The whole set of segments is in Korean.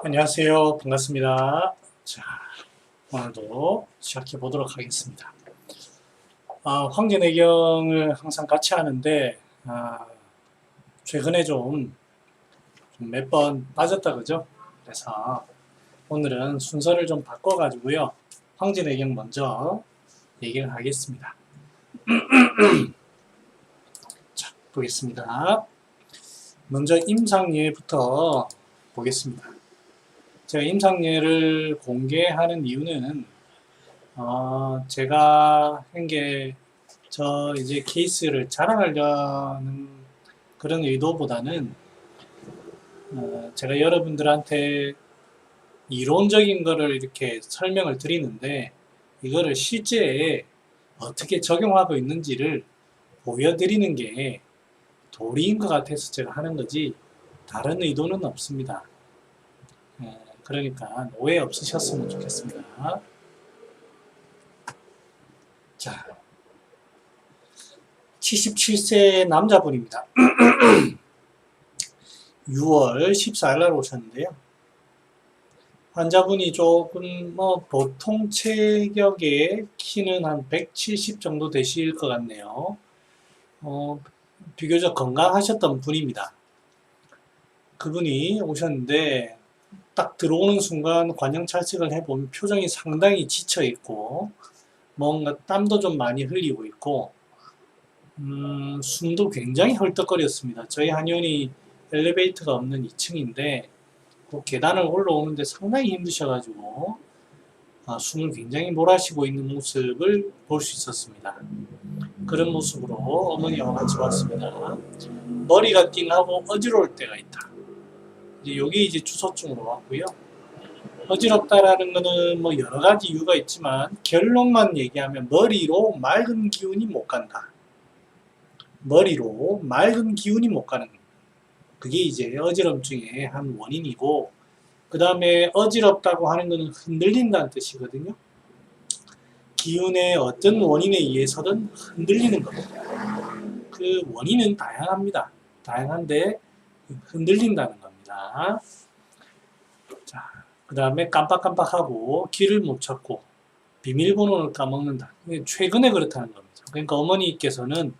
안녕하세요. 반갑습니다. 자, 오늘도 시작해 보도록 하겠습니다. 황제내경을 항상 같이 하는데, 최근에 좀 몇 번 빠졌다, 그죠? 그래서 오늘은 순서를 좀 바꿔가지고요. 황제내경 먼저 얘기를 하겠습니다. 자, 보겠습니다. 먼저 임상예부터 보겠습니다. 제가 임상예를 공개하는 이유는 제가 한 게 이제 케이스를 자랑하려는 그런 의도보다는 제가 여러분들한테 이론적인 거를 이렇게 설명을 드리는데 이거를 실제 어떻게 적용하고 있는지를 보여드리는 게 도리인 것 같아서 제가 하는 거지 다른 의도는 없습니다. 그러니까 오해 없으셨으면 좋겠습니다. 자, 77세 남자분입니다. 6월 14일 날 오셨는데요. 환자분이 조금 보통 체격의 키는 한 170 정도 되실 것 같네요. 비교적 건강하셨던 분입니다. 그분이 오셨는데 딱 들어오는 순간 관영 찰색을 해보면 표정이 상당히 지쳐있고 뭔가 땀도 좀 많이 흘리고 있고 숨도 굉장히 헐떡거렸습니다. 저희 한의원이 엘리베이터가 없는 2층인데 그 계단을 올라오는데 상당히 힘드셔가지고 숨을 굉장히 몰아쉬고 있는 모습을 볼 수 있었습니다. 그런 모습으로 어머니와 같이 왔습니다. 머리가 띵하고 어지러울 때가 있다. 여기 이제 주소증으로 왔고요. 어지럽다라는 거는 뭐 여러 가지 이유가 있지만 결론만 얘기하면 머리로 맑은 기운이 못 간다. 머리로 맑은 기운이 못 가는 그게 이제 어지럼증의 한 원인이고 그 다음에 어지럽다고 하는 거는 흔들린다는 뜻이거든요. 기운의 어떤 원인에 의해서든 흔들리는 겁니다. 그 원인은 다양합니다. 다양한데 흔들린다는 겁니다. 자, 그 다음에 깜빡깜빡하고 길을 못 찾고 비밀번호를 까먹는다. 최근에 그렇다는 겁니다. 그러니까 어머니께서는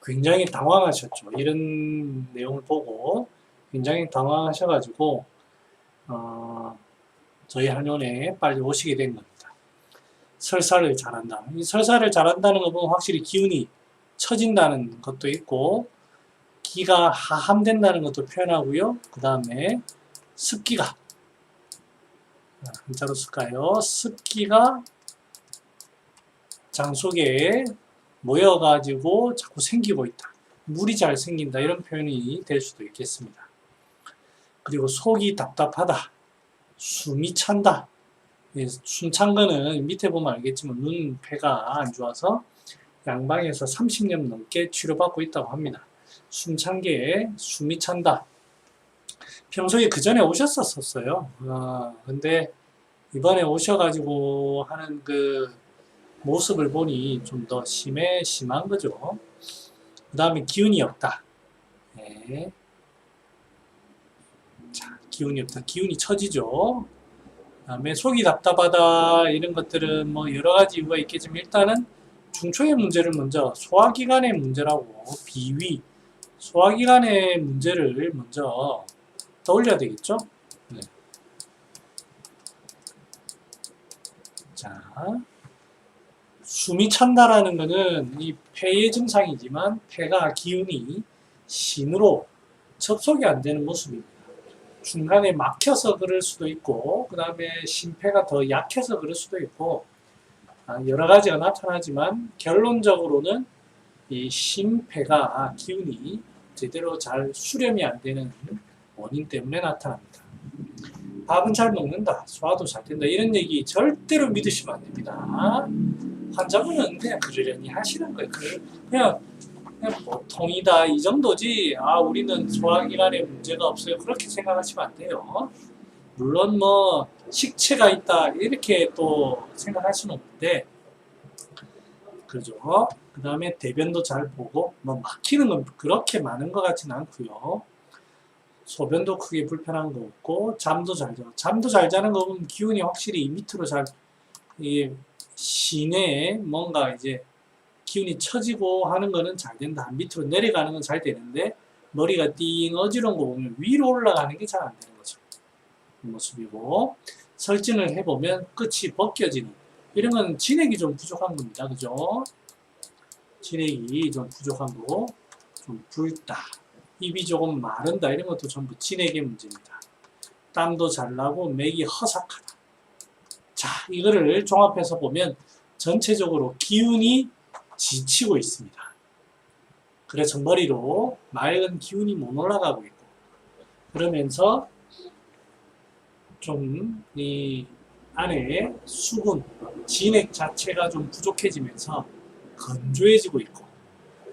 굉장히 당황하셨죠. 이런 내용을 보고 굉장히 당황하셔가지고 저희 한의원에 빨리 오시게 된 겁니다. 설사를 잘한다. 이 설사를 잘한다는 거 보면 확실히 기운이 처진다는 것도 있고 기가 하함된다는 것도 표현하고요. 그 다음에 습기가 한자로 쓸까요? 습기가 장 속에 모여가지고 자꾸 생기고 있다. 물이 잘 생긴다. 이런 표현이 될 수도 있겠습니다. 그리고 속이 답답하다. 숨이 찬다. 숨 찬 거는 밑에 보면 알겠지만 눈, 폐가 안 좋아서 양방에서 30년 넘게 치료받고 있다고 합니다. 숨 찬 게 숨이 찬다. 평소에 그 전에 오셨었어요. 근데 이번에 오셔가지고 하는 그 모습을 보니 좀 더 심한 거죠. 그 다음에 기운이 없다. 네. 자, 기운이 없다. 기운이 처지죠. 그 다음에 속이 답답하다. 이런 것들은 뭐 여러 가지 이유가 있겠지만 일단은 중초의 문제를 먼저 소화기관의 문제라고 비위, 소화기관의 문제를 먼저 떠올려야 되겠죠. 네. 자, 숨이 찬다라는 것은 이 폐의 증상이지만 폐가 기운이 신으로 접속이 안 되는 모습입니다. 중간에 막혀서 그럴 수도 있고 그 다음에 심폐가 더 약해서 그럴 수도 있고 여러 가지가 나타나지만 결론적으로는 이 심폐가 기운이 제대로 잘 수렴이 안 되는 원인 때문에 나타납니다. 밥은 잘 먹는다, 소화도 잘 된다 이런 얘기 절대로 믿으시면 안 됩니다. 환자분은 그냥 그러려니 하시는 거예요. 그냥 보통이다 이 정도지 우리는 소화기관에 문제가 없어요 그렇게 생각하시면 안 돼요. 물론 뭐 식체가 있다 이렇게 또 생각할 수는 없는데 그죠. 그 다음에 대변도 잘 보고 뭐 막히는 건 그렇게 많은 것 같지는 않고요. 소변도 크게 불편한 거 없고 잠도 잘 자. 잠도 잘 자는 거 보면 기운이 확실히 밑으로 잘 이게 시내에 뭔가 이제 기운이 처지고 하는 거는 잘 된다. 밑으로 내려가는 건 잘 되는데 머리가 띵 어지러운 거 보면 위로 올라가는 게 잘 안 되는 거죠. 이 모습이고 설진을 해보면 끝이 벗겨지는 이런 건 진액이 좀 부족한 겁니다. 그죠? 진액이 좀 부족한 거, 좀 붉다, 입이 조금 마른다 이런 것도 전부 진액의 문제입니다. 땀도 잘 나고 맥이 허삭하다. 자, 이거를 종합해서 보면 전체적으로 기운이 지치고 있습니다. 그래서 머리로 맑은 기운이 못 올라가고 있고 그러면서 좀 이 안에 수분, 진액 자체가 좀 부족해지면서 건조해지고 있고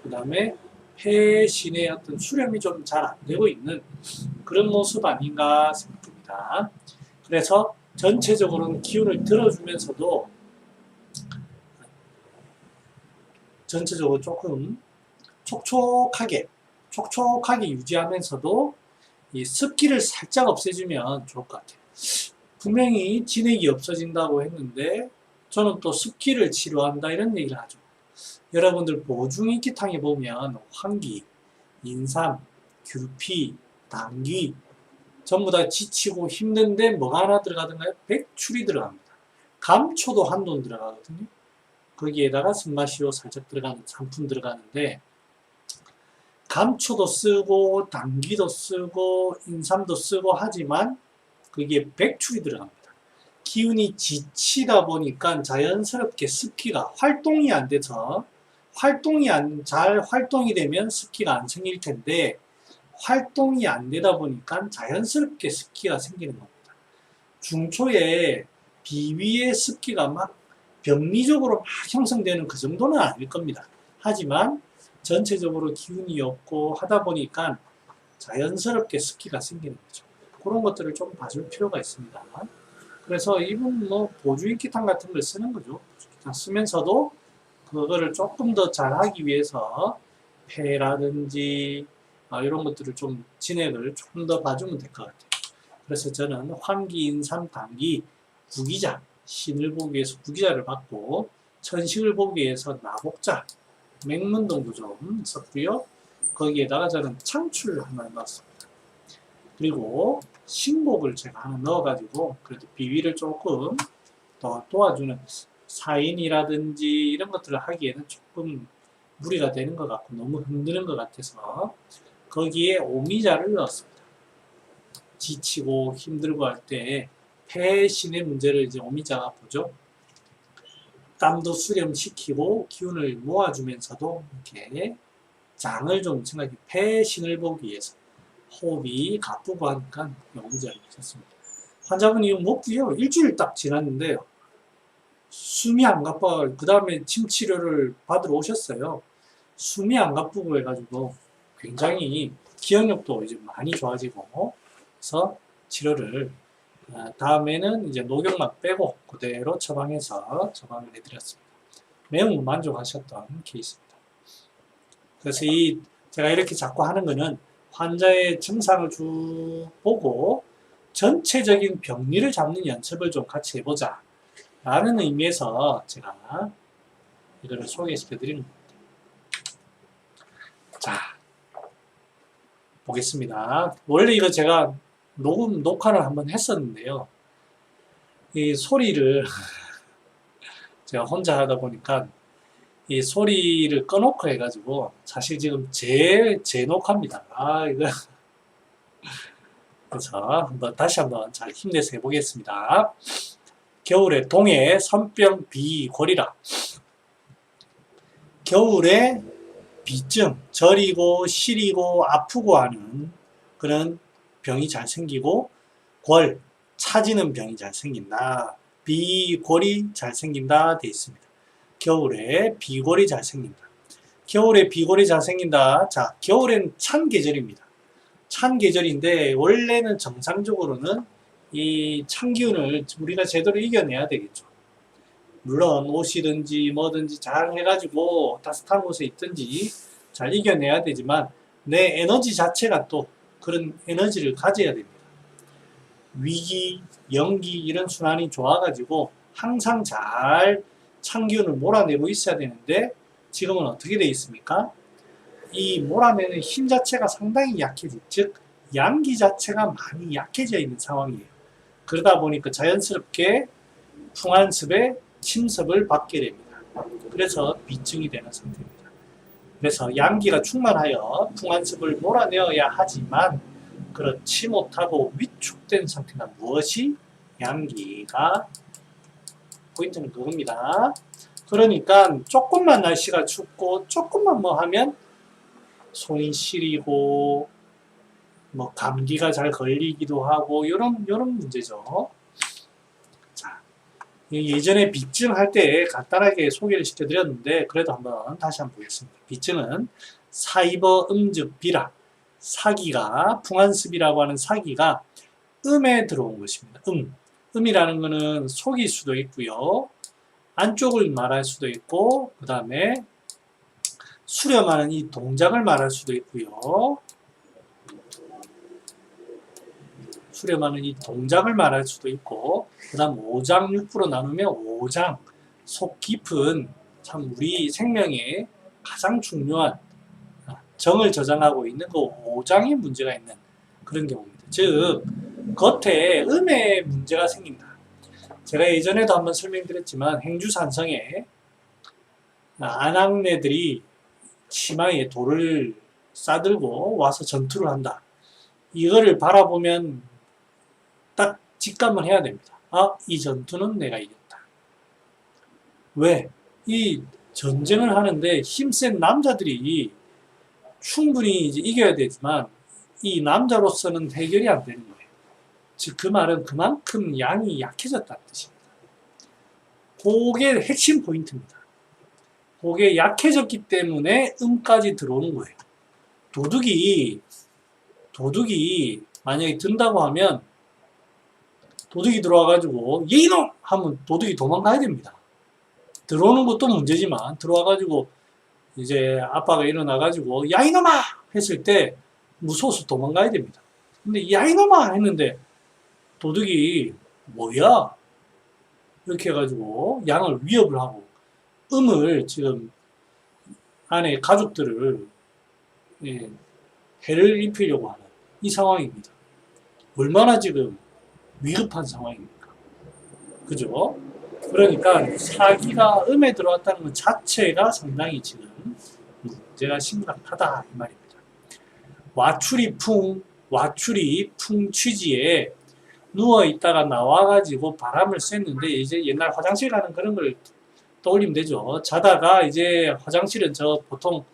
그 다음에 폐신의 어떤 수렴이 좀 잘 안 되고 있는 그런 모습 아닌가 생각됩니다. 그래서 전체적으로는 기운을 들어주면서도 전체적으로 조금 촉촉하게 유지하면서도 이 습기를 살짝 없애주면 좋을 것 같아요. 분명히 진액이 없어진다고 했는데 저는 또 습기를 치료한다 이런 얘기를 하죠. 여러분들 보중인기탕에 보면 환기, 인삼, 귤피, 당귀 전부 다 지치고 힘든데 뭐가 하나 들어가던가요? 백출이 들어갑니다. 감초도 한돈 들어가거든요. 거기에다가 쓴맛이요 살짝 들어가는 상품 들어가는데 감초도 쓰고 당귀도 쓰고 인삼도 쓰고 하지만 거기에 백출이 들어갑니다. 기운이 지치다 보니까 자연스럽게 습기가 활동이 안 돼서 잘 활동이 되면 습기가 안 생길 텐데 활동이 안 되다 보니까 자연스럽게 습기가 생기는 겁니다. 중초에 비위의 습기가 막 병리적으로 막 형성되는 그 정도는 아닐 겁니다. 하지만 전체적으로 기운이 없고 하다 보니까 자연스럽게 습기가 생기는 거죠. 그런 것들을 좀 봐줄 필요가 있습니다. 그래서 이분 뭐 보주인기탕 같은 걸 쓰는 거죠. 보주인기탕 쓰면서도 그거를 조금 더 잘하기 위해서 폐라든지 이런 것들을 좀 진액을 조금 더 봐주면 될 것 같아요. 그래서 저는 환기, 인삼, 당귀, 구기자, 신을 보기 위해서 구기자를 받고 천식을 보기 위해서 나복자, 맹문동도 좀 썼고요. 거기에다가 저는 창출 하나 넣었습니다. 그리고 신복을 제가 하나 넣어가지고 그래도 비위를 조금 더 도와주는 사인이라든지 이런 것들을 하기에는 조금 무리가 되는 것 같고 너무 힘드는 것 같아서 거기에 오미자를 넣었습니다. 지치고 힘들고 할 때 폐신의 문제를 이제 오미자가 보죠. 땀도 수렴시키고 기운을 모아주면서도 이렇게 장을 좀 생각해 폐신을 보기 위해서 호흡이 가쁘고 하니까 오미자를 넣었습니다. 환자분이 이거 먹고요. 일주일 딱 지났는데요. 숨이 안 가빠, 그 다음에 침 치료를 받으러 오셨어요. 숨이 안 가쁘고 해가지고 굉장히 기억력도 이제 많이 좋아지고, 그래서 치료를, 다음에는 이제 녹용만 빼고 그대로 처방해서 처방을 해드렸습니다. 매우 만족하셨던 케이스입니다. 그래서 제가 이렇게 자꾸 하는 거는 환자의 증상을 쭉 보고 전체적인 병리를 잡는 연습을 좀 같이 해보자. 라는 의미에서 제가 이거를 소개시켜 드리는 겁니다. 자, 보겠습니다. 원래 이거 제가 녹화를 한번 했었는데요. 이 소리를 제가 혼자 하다 보니까 이 소리를 꺼놓고 해가지고 사실 지금 제 녹화입니다. 이거. 그래서 다시 한번 잘 힘내서 해보겠습니다. 겨울에 동해 선병 비골이라 겨울에 비증, 저리고 시리고 아프고 하는 그런 병이 잘 생기고 골, 차지는 병이 잘 생긴다. 비골이 잘 생긴다 돼 있습니다. 겨울에 비골이 잘 생긴다. 겨울에 비골이 잘 생긴다. 자, 겨울에는 찬 계절입니다. 찬 계절인데 원래는 정상적으로는 이 찬기운을 우리가 제대로 이겨내야 되겠죠. 물론 옷이든지 뭐든지 잘 해가지고 따뜻한 곳에 있든지 잘 이겨내야 되지만 내 에너지 자체가 또 그런 에너지를 가져야 됩니다. 위기, 연기 이런 순환이 좋아가지고 항상 잘 찬기운을 몰아내고 있어야 되는데 지금은 어떻게 되어 있습니까? 이 몰아내는 힘 자체가 상당히 약해진, 즉 양기 자체가 많이 약해져 있는 상황이에요. 그러다 보니까 자연스럽게 풍한습에 침습을 받게 됩니다. 그래서 비증이 되는 상태입니다. 그래서 양기가 충만하여 풍한습을 몰아내어야 하지만 그렇지 못하고 위축된 상태가 무엇이? 양기가. 포인트는 그겁니다. 그러니까 조금만 날씨가 춥고 조금만 뭐 하면 손이 시리고 뭐 감기가 잘 걸리기도 하고 요런 문제죠. 자, 예전에 비증 할 때 간단하게 소개를 시켜드렸는데 그래도 다시 한번 보겠습니다. 비증은 사이버 음즉 비라, 사기가 풍한습이라고 하는 사기가 음에 들어온 것입니다. 음이라는 것은 속일 수도 있고요. 안쪽을 말할 수도 있고 그 다음에 수렴하는 이 동작을 말할 수도 있고요. 수렴하는 이 동작을 말할 수도 있고 그 다음 5장 6부로 나누면 5장 속 깊은 참 우리 생명에 가장 중요한 정을 저장하고 있는 그 5장의 문제가 있는 그런 경우입니다. 즉 겉에 음에 문제가 생긴다. 제가 예전에도 한번 설명드렸지만 행주산성에 안악내들이 치마에 돌을 싸들고 와서 전투를 한다. 이거를 바라보면 딱 직감을 해야 됩니다. 아, 이 전투는 내가 이겼다. 왜? 이 전쟁을 하는데 힘센 남자들이 충분히 이제 이겨야 되지만 이 남자로서는 해결이 안 되는 거예요. 즉 그 말은 그만큼 양이 약해졌다는 뜻입니다. 그게 핵심 포인트입니다. 그게 약해졌기 때문에 음까지 들어오는 거예요. 도둑이 만약에 든다고 하면 도둑이 들어와가지고 이놈! 하면 도둑이 도망가야 됩니다. 들어오는 것도 문제지만 들어와가지고 이제 아빠가 일어나가지고 야 이놈아! 했을 때 무서워서 도망가야 됩니다. 근데 야 이놈아! 했는데 도둑이 뭐야? 이렇게 해가지고 양을 위협을 하고 음을 지금 안에 가족들을 해를 입히려고 하는 이 상황입니다. 얼마나 지금 위급한 상황입니까? 그죠? 그러니까 사기가 음에 들어왔다는 것 자체가 상당히 지금 문제가 심각하다 이 말입니다. 와출이 풍 취지에 누워 있다가 나와가지고 바람을 쐈는데 이제 옛날 화장실 가는 그런 걸 떠올리면 되죠. 자다가 이제 화장실은 저 보통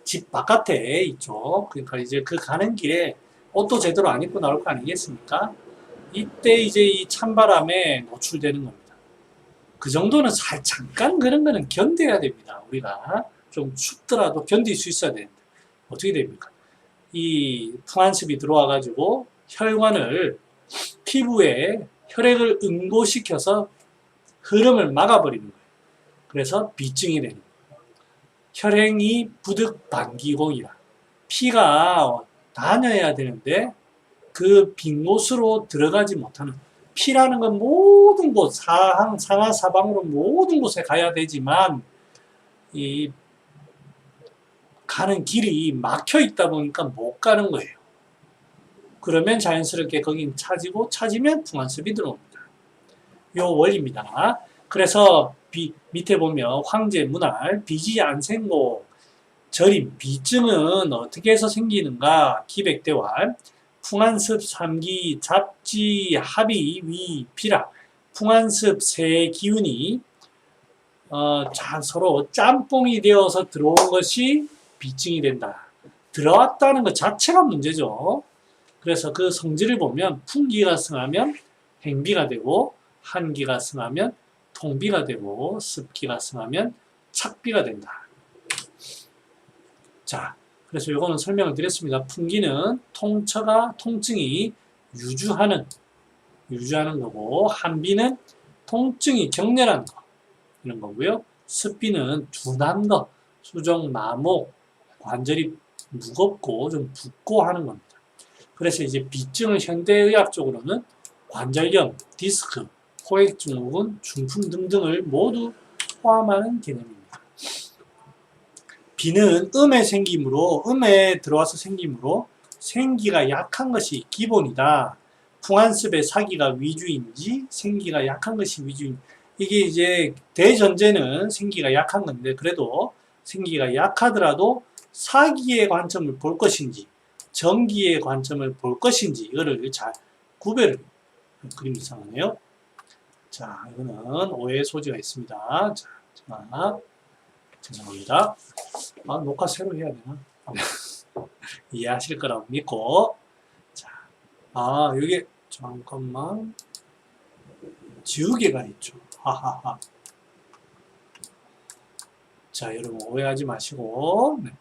집 바깥에 있죠. 그러니까 이제 그 가는 길에 옷도 제대로 안 입고 나올 거 아니겠습니까? 이때 이제 이 찬바람에 노출되는 겁니다. 그 정도는 잠깐 그런 거는 견뎌야 됩니다. 우리가 좀 춥더라도 견딜 수 있어야 되는데 어떻게 됩니까? 이 풍한습이 들어와가지고 혈관을 피부에 혈액을 응고시켜서 흐름을 막아버리는 거예요. 그래서 비증이 되는 거예요. 혈행이 부득 반기공이라 피가 다녀야 되는데 그 빈 곳으로 들어가지 못하는 피라는 건 모든 곳 상하 사방으로 모든 곳에 가야 되지만 이 가는 길이 막혀 있다 보니까 못 가는 거예요. 그러면 자연스럽게 거긴 차지면 풍한습이 들어옵니다. 요 원리입니다. 그래서 밑에 보면 황제 문활 비지 안생고 절임 비증은 어떻게 해서 생기는가? 기백대활 풍한습 삼기 잡지 합이 위 비락 풍한습 세 기운이 서로 짬뽕이 되어서 들어온 것이 비증이 된다. 들어왔다는 것 자체가 문제죠. 그래서 그 성질을 보면 풍기가 승하면 행비가 되고 한기가 승하면 통비가 되고 습기가 승하면 착비가 된다. 자, 그래서 이거는 설명을 드렸습니다. 풍기는 통증이 유주하는 거고 한비는 통증이 격렬한 거 이런 거고요. 습비는 둔한 거 수종, 마목, 관절이 무겁고 좀 붓고 하는 겁니다. 그래서 이제 비증을 현대의학적으로는 관절염, 디스크, 포획증후군, 중풍 등등을 모두 포함하는 개념입니다. 비는 음에 들어와서 생기므로 생기가 약한 것이 기본이다. 풍한습의 사기가 위주인지 생기가 약한 것이 위주인지, 이게 이제 대전제는 생기가 약한 건데, 그래도 생기가 약하더라도 사기의 관점을 볼 것인지 정기의 관점을 볼 것인지 이거를 잘 구별을, 그림 이상하네요. 자, 이거는 오해의 소지가 있습니다. 자, 죄송합니다. 녹화 새로 해야 되나? 이해하실 거라고 믿고. 자, 여기 잠깐만 지우개가 있죠. 하하하. 자, 여러분 오해하지 마시고. 네.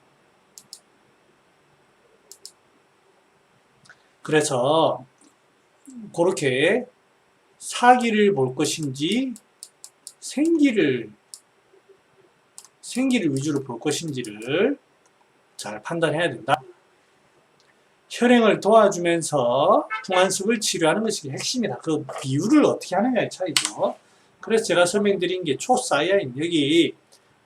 그래서 그렇게 사기를 볼 것인지 생기를 위주로 볼 것인지를 잘 판단해야 된다. 혈행을 도와주면서 풍한습을 치료하는 것이 핵심이다. 그 비율을 어떻게 하느냐의 차이죠. 그래서 제가 설명드린 게 초사이아인, 여기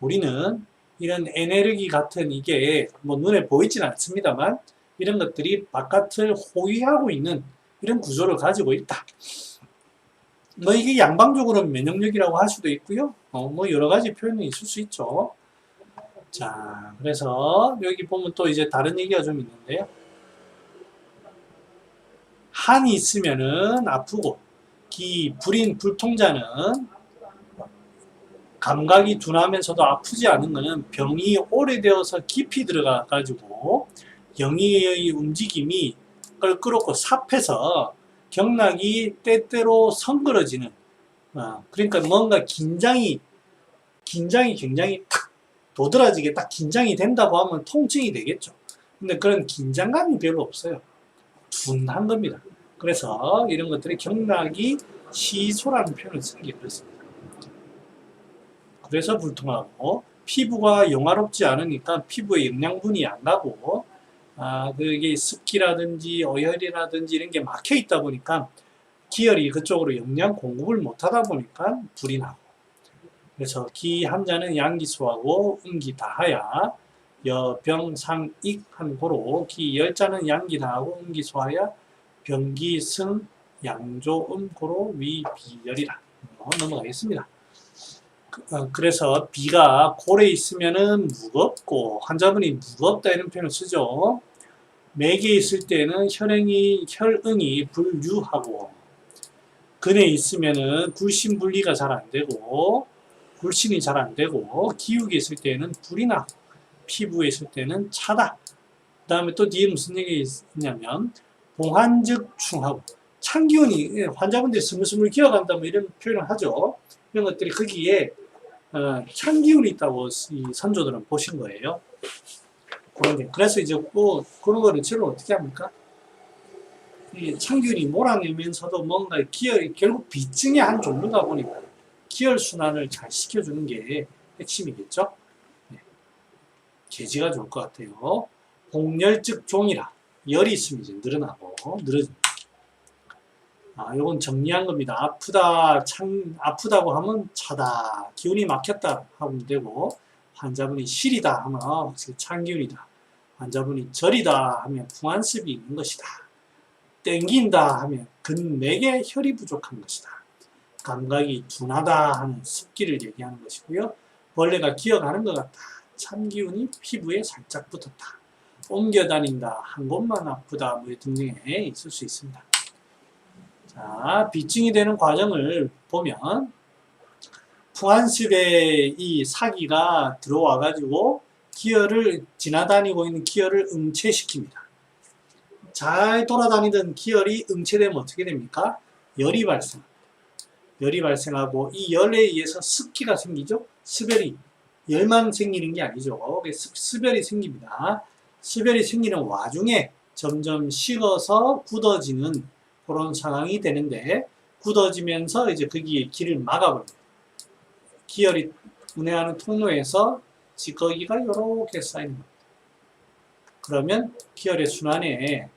우리는 이런 에네르기 같은, 이게 뭐 눈에 보이진 않습니다만 이런 것들이 바깥을 호위하고 있는 이런 구조를 가지고 있다. 뭐 이게 양방적으로 면역력이라고 할 수도 있고요. 뭐 여러 가지 표현이 있을 수 있죠. 자, 그래서 여기 보면 또 이제 다른 얘기가 좀 있는데요. 한이 있으면은 아프고, 불인 불통자는 감각이 둔하면서도 아프지 않은 것은 병이 오래되어서 깊이 들어가 가지고 영의의 움직임이 껄끄럽고 삽해서 경락이 때때로 성그러지는, 그러니까 뭔가 긴장이 굉장히 탁 도드라지게 딱 긴장이 된다고 하면 통증이 되겠죠. 근데 그런 긴장감이 별로 없어요. 둔한 겁니다. 그래서 이런 것들이 경락이 시소라는 표현을 쓰는 게 그렇습니다. 그래서 불통하고, 피부가 영화롭지 않으니까 피부에 영양분이 안 가고, 그게 습기라든지 어혈이라든지 이런 게 막혀 있다 보니까 기혈이 그쪽으로 영양 공급을 못 하다 보니까 불이 나고, 그래서 기 한자는 양기소하고 음기 다하야 여병상익 한 고로, 기 열자는 양기 다하고 음기 소하야 병기승 양조음 고로 위비열이라. 넘어가겠습니다. 그래서 비가 골에 있으면은 무겁고, 환자분이 무겁다 이런 표현을 쓰죠. 맥에 있을 때는 혈응이 불유하고, 근에 있으면은 굴신 분리가 잘 안 되고, 굴신이 잘 안 되고, 기욱에 있을 때는 불이 나고, 피부에 있을 때는 차다. 그 다음에 또 뒤에 무슨 얘기 있냐면 봉한즉충하고, 찬기운이, 환자분들이 스물스물 기어간다 뭐 이런 표현을 하죠. 이런 것들이 거기에 찬기운이 있다고 이 선조들은 보신 거예요. 그래서 이제 뭐 그런 거를 치료 어떻게 합니까? 이 찬기운이 몰아내면서도 뭔가 결국 비증의 한 종류다 보니까 기혈 순환을 잘 시켜주는 게 핵심이겠죠. 네. 계지가 좋을 것 같아요. 복열즉 종이라, 열이 있으면 이제 늘어집니다. 요건 정리한 겁니다. 아프다고 하면 차다, 기운이 막혔다 하면 되고, 환자분이 실이다 하면 찬기운이다, 환자분이 절이다 하면 풍한습이 있는 것이다, 땡긴다 하면 근맥에 혈이 부족한 것이다, 감각이 둔하다 하는 습기를 얘기하는 것이고요. 벌레가 기어가는 것 같다, 찬기운이 피부에 살짝 붙었다, 옮겨 다닌다, 한 곳만 아프다, 뭐 등등에 있을 수 있습니다. 자, 비증이 되는 과정을 보면 풍한습에 이 사기가 들어와 가지고 지나다니고 있는 기혈을 응체시킵니다. 잘 돌아다니던 기혈이 응체되면 어떻게 됩니까? 열이 발생하고, 이 열에 의해서 습기가 생기죠. 스별이, 열만 생기는 게 아니죠. 스별이 생깁니다. 스별이 생기는 와중에 점점 식어서 굳어지는 그런 상황이 되는데, 굳어지면서 이제 거기에 길을 막아버립니다. 기혈이 운행하는 통로에서 거기가 이렇게 쌓이는 겁니다. 그러면 기혈의 순환에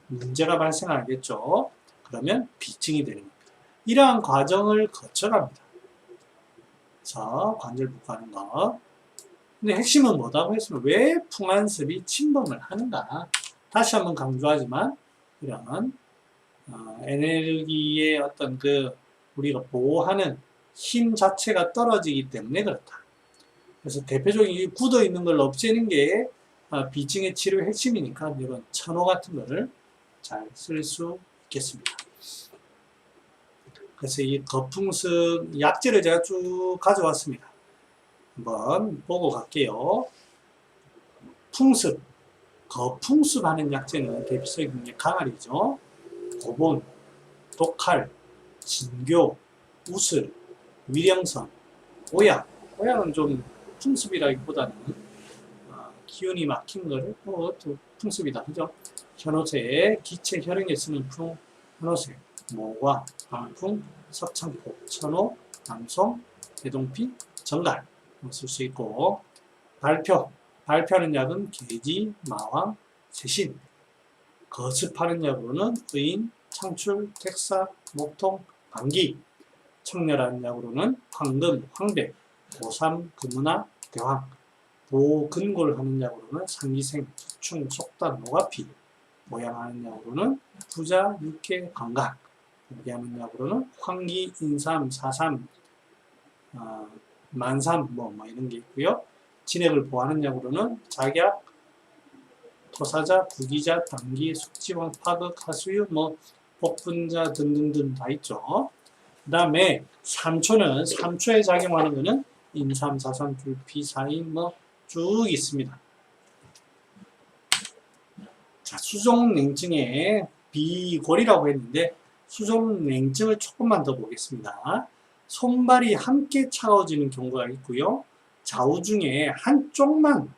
문제가 발생하겠죠. 그러면 비증이 되는 겁니다. 이러한 과정을 거쳐갑니다. 그래서 관절 복구하는 거. 근데 핵심은 뭐다고 했으면 왜 풍안습이 침범을 하는가? 다시 한번 강조하지만 이런 에너지의 어떤 우리가 보호하는 힘 자체가 떨어지기 때문에 그렇다. 그래서 대표적인 굳어 있는 걸 없애는 게 비증의 치료의 핵심이니까 이런 천호 같은 거를 잘 쓸 수 있겠습니다. 그래서 이 거풍습 약재를 제가 쭉 가져왔습니다. 한번 보고 갈게요. 풍습, 거풍습 하는 약재는 대표적인 게 강아리죠. 고본, 독칼, 진교, 우슬, 위령선, 오약. 오약은 좀 풍습이라기보다는 기운이 막힌 거를 또 풍습이다. 그죠? 현오색, 기체 혈행에 쓰는 현오색, 모과, 방풍, 석창포, 천호, 남송, 대동피, 정갈 쓸 수 있고, 발표하는 약은 계지, 마황, 세신, 거습하는 약으로는 의인, 창출, 택사, 목통, 방기, 청렬하는 약으로는 황금, 황백, 고삼, 금은화, 대황, 보근골하는 약으로는 상기생, 기충, 속단, 노가피, 모양하는 약으로는 부자, 육계, 건강, 보기하는 약으로는 황기, 인삼, 사삼, 만삼, 이런 게 있고요. 진액을 보하는 약으로는 작약, 토사자, 부기자, 당기, 숙지황, 파극, 하수유, 복분자 등등등 다 있죠. 그 다음에 삼초에 작용하는 거는 인삼, 사삼, 줄피, 사인 쭉 있습니다. 자, 수족냉증의 비골이라고 했는데 수족냉증을 조금만 더 보겠습니다. 손발이 함께 차가워지는 경우가 있고요. 좌우 중에 한쪽만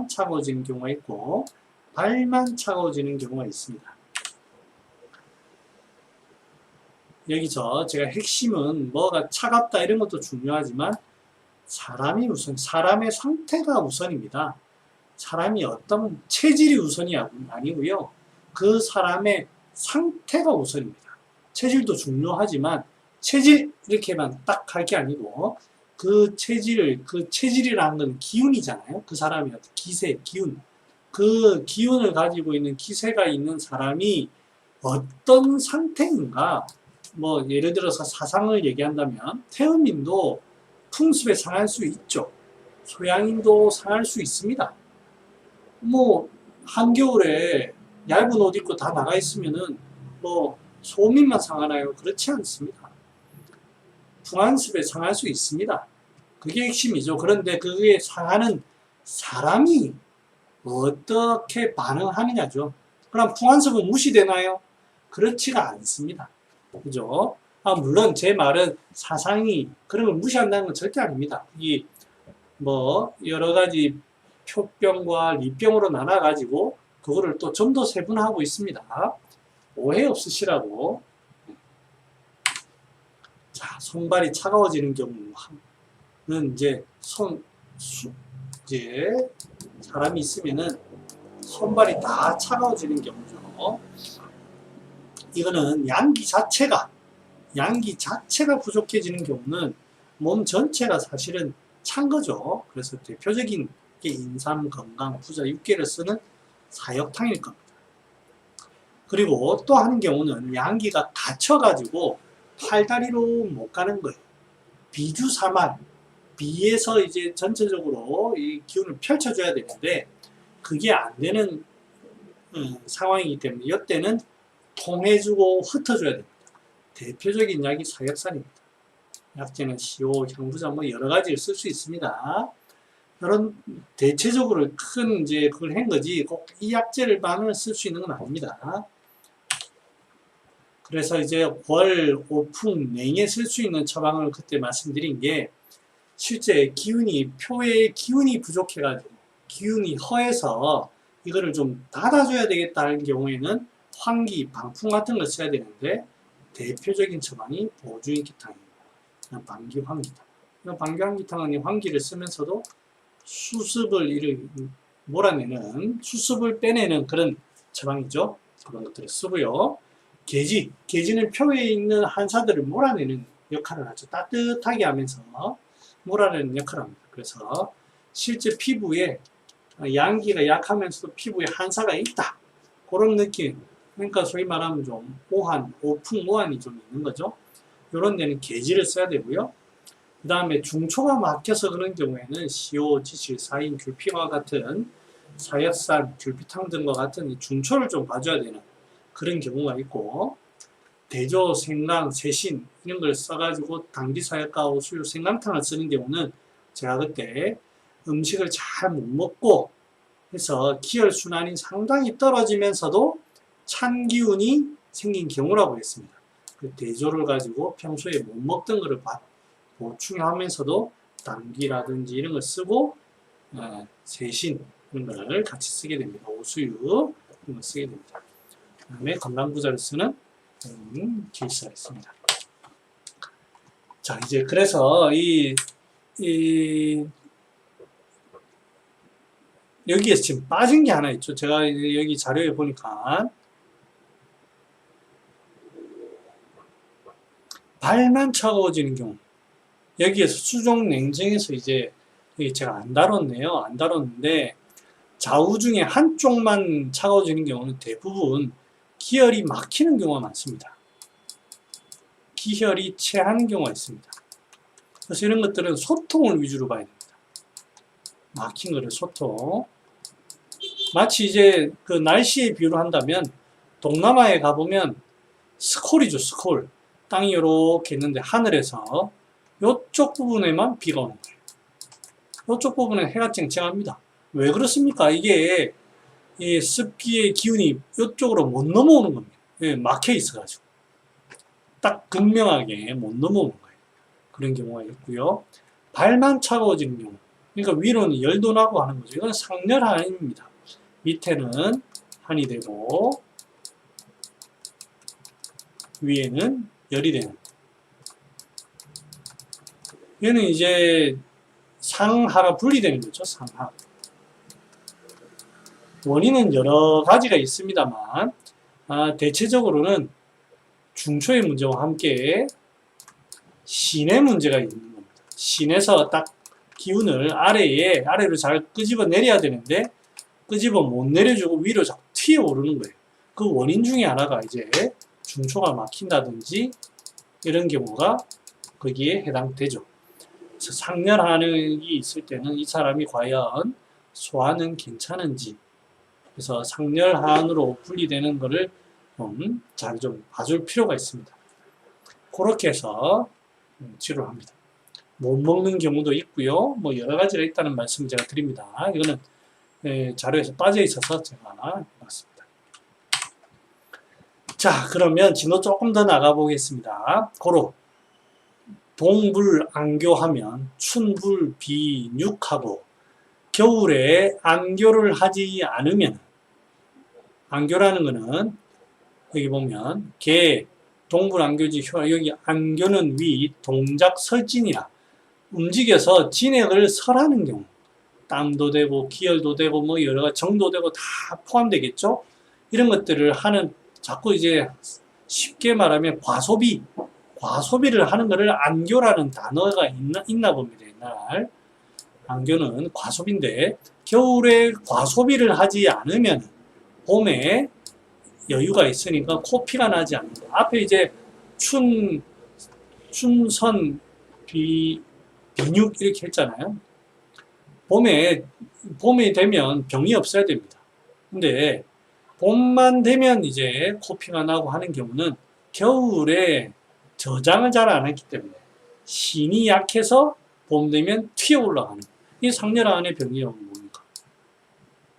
차가워지는 경우가 있고 발만 차가워지는 경우가 있습니다. 여기서 제가 핵심은 뭐가 차갑다 이런 것도 중요하지만 사람의 상태가 우선입니다. 사람이 어떤 체질이 우선이 아니고요. 그 사람의 상태가 우선입니다. 체질도 중요하지만 체질 이렇게만 딱 할 게 아니고 그 체질이라는 건 기운이잖아요. 그 사람의 어떤 기세, 기운. 그 기운을 가지고 있는 기세가 있는 사람이 어떤 상태인가. 예를 들어서 사상을 얘기한다면 태음인도 풍습에 상할 수 있죠. 소양인도 상할 수 있습니다. 한겨울에 얇은 옷 입고 다 나가 있으면은 소민만 상하나요? 그렇지 않습니다. 풍안습에 상할 수 있습니다. 그게 핵심이죠. 그런데 그게 상하는 사람이 어떻게 반응하느냐죠. 그럼 풍안습은 무시되나요? 그렇지가 않습니다. 그죠? 물론 제 말은 사상이 그런 걸 무시한다는 건 절대 아닙니다. 이 여러 가지 표병과 리병으로 나눠가지고 그거를 또 좀 더 세분화하고 있습니다. 오해 없으시라고. 자, 손발이 차가워지는 경우는 이제 사람이 있으면은 손발이 다 차가워지는 경우죠. 이거는 양기 자체가 부족해지는 경우는 몸 전체가 사실은 찬 거죠. 그래서 대표적인 게 인삼, 건강, 부자, 육계를 쓰는 사역탕일 겁니다. 그리고 또 하는 경우는 양기가 갇혀가지고 팔다리로 못 가는 거예요. 비주사말, 비에서 이제 전체적으로 이 기운을 펼쳐줘야 되는데 그게 안 되는 상황이기 때문에 이때는 통해주고 흩어줘야 됩니다. 대표적인 약이 사역산입니다. 약재는 시오, 향부자 여러 가지를 쓸 수 있습니다. 이런 대체적으로 큰 그걸 한 거지 꼭 이 약재를만 쓸 수 있는 건 아닙니다. 그래서 이제 월, 오풍, 냉에 쓸 수 있는 처방을 그때 말씀드린 게 실제 표의 기운이 부족해가지고 기운이 허해서 이거를 좀 닫아줘야 되겠다는 경우에는 환기, 방풍 같은 걸 써야 되는데 대표적인 처방이 보주인기탕입니다. 방기 환기탕. 방기 환기탕은 환기를 쓰면서도 수습을 수습을 빼내는 그런 처방이죠. 그런 것들을 쓰고요. 계지는 표에 있는 한사들을 몰아내는 역할을 하죠. 따뜻하게 하면서 몰아내는 역할을 합니다. 그래서 실제 피부에 양기가 약하면서도 피부에 한사가 있다. 그런 느낌. 그러니까 소위 말하면 좀 오풍오한이 좀 있는 거죠. 이런 데는 계지를 써야 되고요. 그 다음에 중초가 막혀서 그런 경우에는 시오, 지실, 사인, 귤피와 같은 사약산, 귤피탕 등과 같은 이 중초를 좀 봐줘야 되는 그런 경우가 있고, 대조, 생강, 세신 이런 걸 써가지고 당귀사약과 오수유, 생강탕을 쓰는 경우는 제가 그때 음식을 잘 못 먹고 해서 기혈순환이 상당히 떨어지면서도 찬 기운이 생긴 경우라고 했습니다. 그 대조를 가지고 평소에 못 먹던 거를 보충하면서도 당귀라든지 이런 걸 쓰고 세신 이런 걸 같이 쓰게 됩니다. 오수유 이런 걸 쓰게 됩니다. 그 다음에 건강부자를 쓰는 기일사가 있습니다. 자, 이제 그래서 여기에 지금 빠진 게 하나 있죠. 제가 여기 자료에 보니까 발만 차가워지는 경우, 여기에서 수족 냉증에서 이제 제가 안 다뤘네요. 안 다뤘는데 좌우 중에 한쪽만 차가워지는 경우는 대부분 기혈이 막히는 경우가 많습니다. 기혈이 체하는 경우가 있습니다. 그래서 이런 것들은 소통을 위주로 봐야 됩니다. 막힌 거를 소통. 마치 이제 그 날씨에 비유를 한다면 동남아에 가보면 스콜이죠, 스콜. 땅이 이렇게 있는데 하늘에서 이쪽 부분에만 비가 오는 거예요. 이쪽 부분에 해가 쨍쨍합니다. 왜 그렇습니까? 이게 이 습기의 기운이 이쪽으로 못 넘어오는 겁니다. 막혀 있어가지고. 딱 극명하게 못 넘어오는 거예요. 그런 경우가 있고요. 발만 차가워지는 경우. 그러니까 위로는 열도 나고 하는 거죠. 이건 상열한입니다. 밑에는 한이 되고 위에는 열이 되는. 얘는 이제 상하가 분리되는 거죠. 상하. 원인은 여러 가지가 있습니다만 대체적으로는 중초의 문제와 함께 신의 문제가 있는 겁니다. 신에서 딱 기운을 아래로 잘 끄집어 내려야 되는데 끄집어 못 내려주고 위로 자꾸 튀어오르는 거예요. 그 원인 중에 하나가 이제 중초가 막힌다든지 이런 경우가 거기에 해당되죠. 그래서 상열한이 있을 때는 이 사람이 과연 소화는 괜찮은지, 그래서 상열한으로 분리되는 것을 잘 좀 봐줄 필요가 있습니다. 그렇게 해서 치료를 합니다. 못 먹는 경우도 있고요. 뭐 여러 가지가 있다는 말씀을 제가 드립니다. 이거는 자료에서 빠져 있어서 제가 해놨습니다. 자, 그러면 진도 조금 더 나가 보겠습니다. 고로 동불안교하면 춘불비육하고 겨울에 안교를 하지 않으면, 안교라는 거는 여기 보면 개 동불안교지 여기 안교는 위 동작 설진이라 움직여서 진액을 설하는 경우, 땀도 되고 기혈도 되고 뭐 여러 가지 정도 되고 다 포함되겠죠. 이런 것들을 하는, 자꾸 이제 쉽게 말하면 과소비를 하는 것을 안교라는 단어가 있나 봅니다. 옛날 안교는 과소비인데 겨울에 과소비를 하지 않으면 봄에 여유가 있으니까 코피가 나지 않는다. 앞에 이제 춘선 비육 이렇게 했잖아요. 봄이 되면 병이 없어야 됩니다. 근데 봄만 되면 이제 코피가 나고 하는 경우는 겨울에 저장을 잘 안 했기 때문에 신이 약해서 봄 되면 튀어 올라가는, 이 상열안의 병이라고 뭡니까?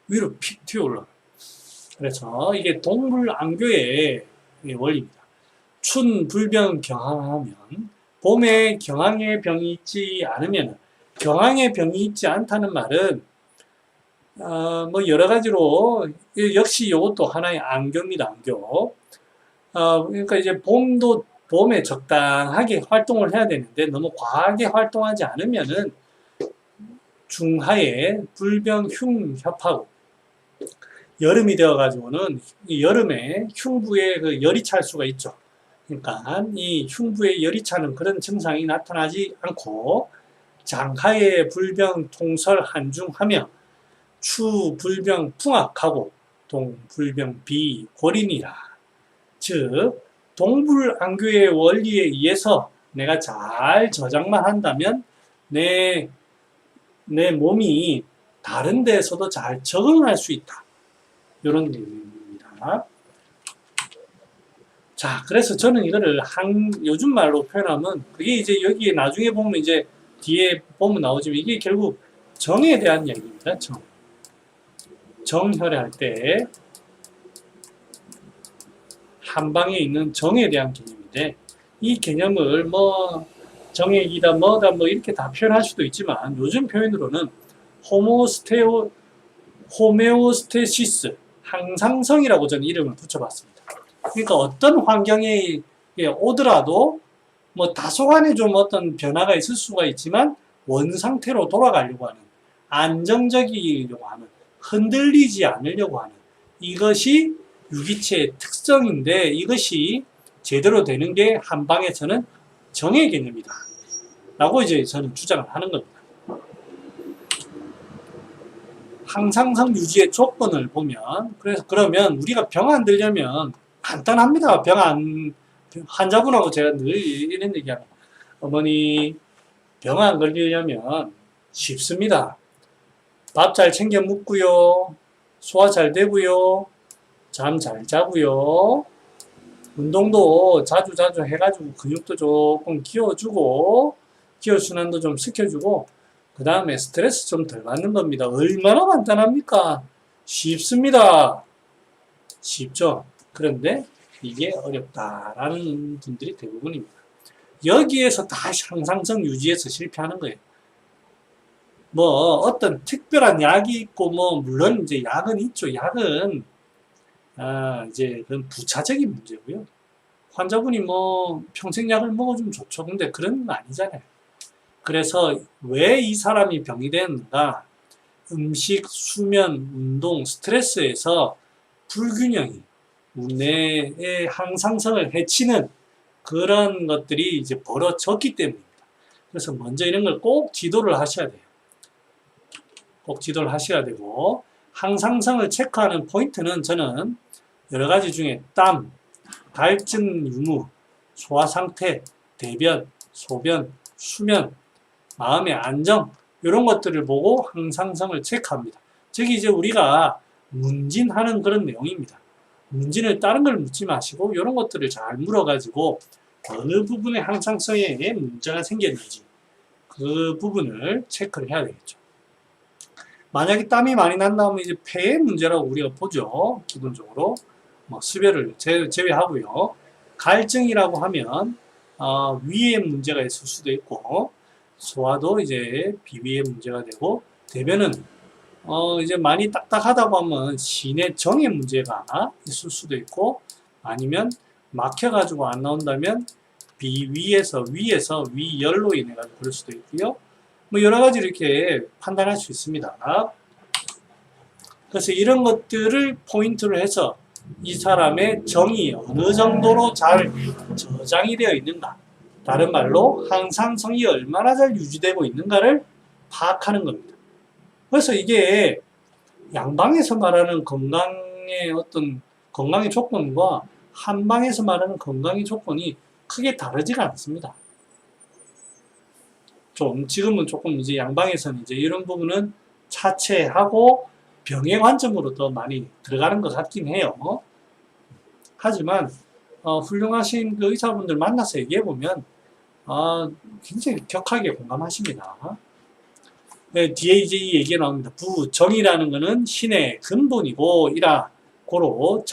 위로 픽 튀어 올라가요. 그래서 이게 동불안교의 원리입니다. 춘불병 경항하면, 봄에 경항의 병이 있지 않으면, 경항의 병이 있지 않다는 말은 뭐 여러 가지로 역시 이것도 하나의 안교입니다. 안교. 그러니까 이제 봄에 적당하게 활동을 해야 되는데 너무 과하게 활동하지 않으면은 중하에 불병 흉협하고 여름이 되어가지고는 이 여름에 흉부에 그 열이 찰 수가 있죠. 그러니까 이 흉부에 열이 차는 그런 증상이 나타나지 않고 장하에 불병 통설 한중하며 추 불병 풍악하고 동 불병 비골인이라. 즉 동불안교의 원리에 의해서 내가 잘 저장만 한다면 내 몸이 다른 데에서도 잘 적응할 수 있다. 이런 내용입니다. 자, 그래서 저는 이거를 요즘 말로 표현하면 그게 이제 여기에 나중에 보면 이제 뒤에 보면 나오지만 이게 결국 정에 대한 얘기입니다. 정혈할 때 한방에 있는 정에 대한 개념인데 이 개념을 뭐 정액이다 뭐다 뭐 이렇게 다 표현할 수도 있지만 요즘 표현으로는 호메오스테시스 항상성이라고 저는 이름을 붙여봤습니다. 그러니까 어떤 환경에 오더라도 뭐 다소간에 좀 어떤 변화가 있을 수가 있지만 원상태로 돌아가려고 하는 안정적이려고 하는 흔들리지 않으려고 하는 이것이 유기체의 특성인데 이것이 제대로 되는 게 한방에서는 정의 개념이다 라고 이제 저는 주장을 하는 겁니다. 항상성 유지의 조건을 보면 그러면 우리가 병 안 들려면 간단합니다. 환자분하고 제가 늘 이런 얘기합니다. 어머니 병 안 걸리려면 쉽습니다. 밥 잘 챙겨 먹고요. 소화 잘 되고요. 잠 잘 자고요. 운동도 자주 해가지고 근육도 조금 키워주고 기혈순환도 좀 시켜주고 그 다음에 스트레스 좀 덜 받는 겁니다. 얼마나 간단합니까? 쉽습니다. 쉽죠? 그런데 이게 어렵다라는 분들이 대부분입니다. 여기에서 다시 항상성 유지해서 실패하는 거예요. 뭐 어떤 특별한 약이 있고 뭐 물론 이제 약은 있죠. 약은 이제 그건 부차적인 문제고요. 환자분이 뭐 평생 약을 먹어주면 좋죠. 근데 그런 건 아니잖아요. 그래서 왜 이 사람이 병이 되는가? 음식, 수면, 운동, 스트레스에서 불균형이 뇌의 항상성을 해치는 그런 것들이 이제 벌어졌기 때문입니다. 그래서 먼저 이런 걸 꼭 지도를 하셔야 돼요. 꼭 지도를 하셔야 되고 항상성을 체크하는 포인트는 저는 여러 가지 중에 땀, 갈증 유무, 소화 상태, 대변, 소변, 수면, 마음의 안정 이런 것들을 보고 항상성을 체크합니다. 즉 이제 우리가 문진하는 그런 내용입니다. 문진을 다른 걸 묻지 마시고 이런 것들을 잘 물어가지고 어느 부분에 항상성에 문제가 생겼는지 그 부분을 체크를 해야 되겠죠. 만약에 땀이 많이 난다면 이제 폐의 문제라고 우리가 보죠. 기본적으로 뭐 수별을 제외하고요. 갈증이라고 하면 위에 문제가 있을 수도 있고 소화도 이제 비위에 문제가 되고 대변은 이제 많이 딱딱하다고 하면 신의 정의 문제가 있을 수도 있고 아니면 막혀가지고 안 나온다면 위에서 위열로 인해 가지고 그럴 수도 있고요. 뭐 여러 가지 이렇게 판단할 수 있습니다. 그래서 이런 것들을 포인트로 해서 이 사람의 정이 어느 정도로 잘 저장이 되어 있는가, 다른 말로 항상성이 얼마나 잘 유지되고 있는가를 파악하는 겁니다. 그래서 이게 양방에서 말하는 건강의 어떤 건강의 조건과 한방에서 말하는 건강의 조건이 크게 다르지가 않습니다. 지금은 조금 이제 양방에서는 이제 이런 부분은 차치하고 병의 관점으로 더 많이 들어가는 것 같긴 해요. 하지만 훌륭하신 그 의사분들 만나서 얘기해보면 굉장히 격하게 공감하십니다. 네, 뒤에 이제 이 얘기가 나옵니다. 부정이라는 것은 신의 근본이고 고로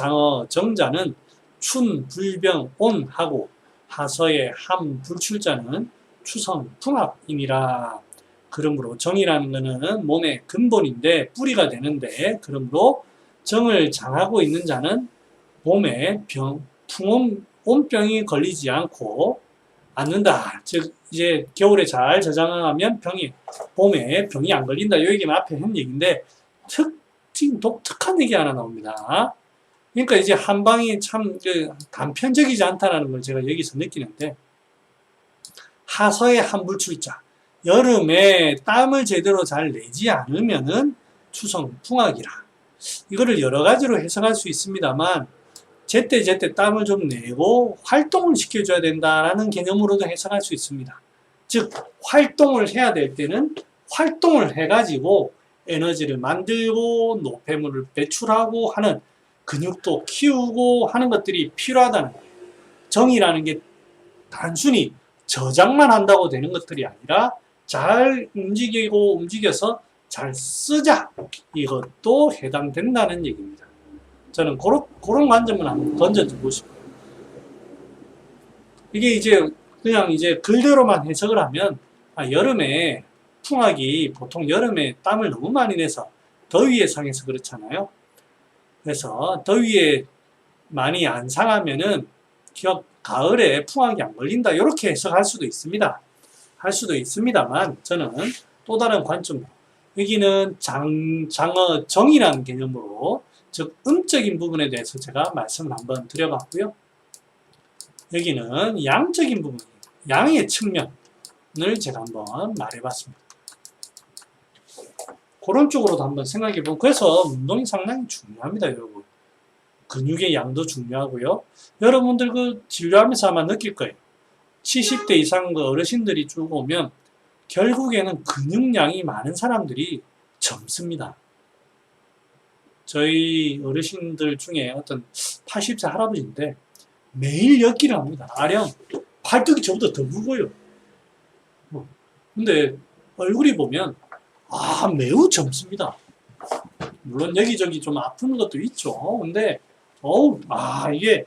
정자는 춘, 불병, 온하고 하서의 함, 불출자는 추성, 풍합이니라. 그러므로 정이라는 것은 몸의 근본인데 뿌리가 되는데 그러므로 정을 장하고 있는 자는 몸에 온병이 걸리지 않고 않는다. 즉 이제 겨울에 잘 저장하면 봄에 병이 안 걸린다. 이 얘기는 앞에 한 얘기인데 지금 독특한 얘기 하나 나옵니다. 그러니까 이제 한방이 참 단편적이지 않다는 걸 제가 여기서 느끼는데, 하서의 한불출자, 여름에 땀을 제대로 잘 내지 않으면은 추성풍악이라. 이거를 여러 가지로 해석할 수 있습니다만, 제때제때 땀을 좀 내고 활동을 시켜줘야 된다라는 개념으로도 해석할 수 있습니다. 즉 활동을 해야 될 때는 활동을 해가지고 에너지를 만들고 노폐물을 배출하고 하는, 근육도 키우고 하는 것들이 필요하다는 거예요. 정이라는 게 단순히 저장만 한다고 되는 것들이 아니라 잘 움직여서 잘 쓰자, 이것도 해당된다는 얘기입니다. 저는 그런 관점을 한번 던져주고 싶어요. 이게 이제 그냥 이제 글대로만 해석을 하면, 여름에 풍악이 보통 여름에 땀을 너무 많이 내서 더위에 상해서 그렇잖아요. 그래서 더위에 많이 안 상하면은 가을에 풍악이 안 걸린다, 이렇게 해석할 수도 있습니다. 할 수도 있습니다만, 저는 또 다른 관점으로, 여기는 장어 정이라는 개념으로, 즉 음적인 부분에 대해서 제가 말씀을 한번 드려봤고요. 여기는 양적인 부분, 양의 측면을 제가 한번 말해봤습니다. 그런 쪽으로도 한번 생각해보면, 그래서 운동이 상당히 중요합니다, 여러분. 근육의 양도 중요하고요. 여러분들 진료하면서 아마 느낄 거예요. 70대 이상 어르신들이 쭉 오면 결국에는 근육량이 많은 사람들이 젊습니다. 저희 어르신들 중에 어떤 80세 할아버지인데 매일 엿기를 합니다. 아령 팔뚝이 저보다 더 무거워요. 근데 얼굴이 보면 매우 젊습니다. 물론 여기저기 좀 아픈 것도 있죠. 근데 이게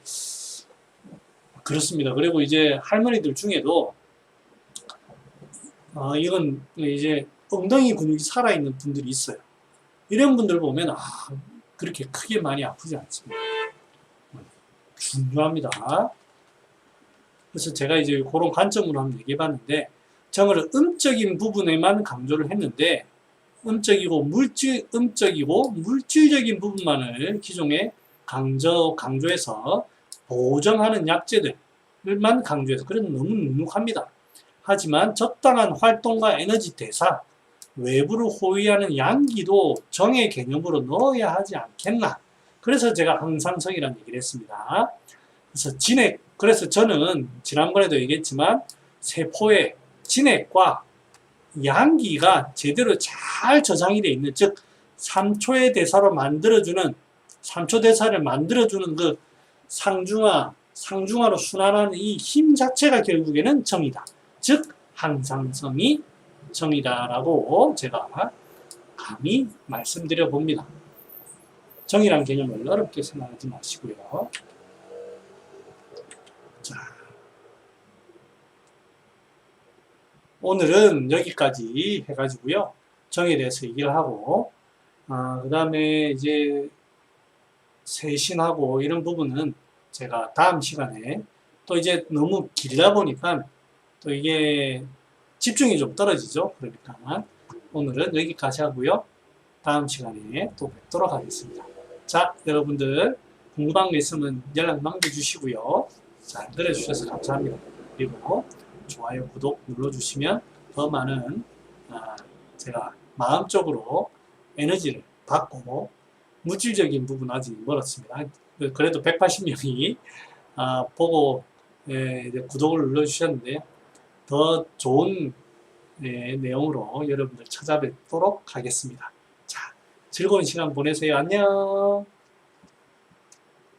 그렇습니다. 그리고 이제 할머니들 중에도 이건 이제 엉덩이 근육이 살아있는 분들이 있어요. 이런 분들 보면 그렇게 크게 많이 아프지 않습니다. 중요합니다. 그래서 제가 이제 그런 관점으로 한번 얘기해봤는데, 정을 음적인 부분에만 강조를 했는데, 음적이고 물질적인 부분만을 기존에 강조해서 보정하는 약재들만 강조해서, 그래도 너무 눅눅합니다. 하지만 적당한 활동과 에너지 대사, 외부를 호위하는 양기도 정의 개념으로 넣어야 하지 않겠나. 그래서 제가 항상 정이라는 얘기를 했습니다. 그래서 저는 지난번에도 얘기했지만, 세포의 진액과 양기가 제대로 잘 저장이 되어 있는, 즉 3초의 대사로 만들어주는, 3초 대사를 만들어주는 그 상중하로 순환하는 이 힘 자체가 결국에는 정이다. 즉 항상성이 정이다라고 제가 감히 말씀드려 봅니다. 정이란 개념을 어렵게 생각하지 마시고요. 자, 오늘은 여기까지 해가지고요. 정에 대해서 얘기를 하고, 그 다음에 이제 세신하고 이런 부분은 제가 다음 시간에, 또 이제 너무 길다 보니까 또 이게 집중이 좀 떨어지죠. 그러니까 오늘은 여기까지 하고요. 다음 시간에 또 뵙도록 하겠습니다. 자, 여러분들 궁금한 거 있으면 연락 남겨주시고요. 잘 들어주셔서 감사합니다. 그리고 좋아요, 구독 눌러주시면 더 많은 제가 마음적으로 에너지를 받고, 물질적인 부분 아직 멀었습니다. 그래도 180명이 보고 이제 구독을 눌러주셨는데요. 더 좋은 내용으로 여러분들 찾아뵙도록 하겠습니다. 자, 즐거운 시간 보내세요. 안녕.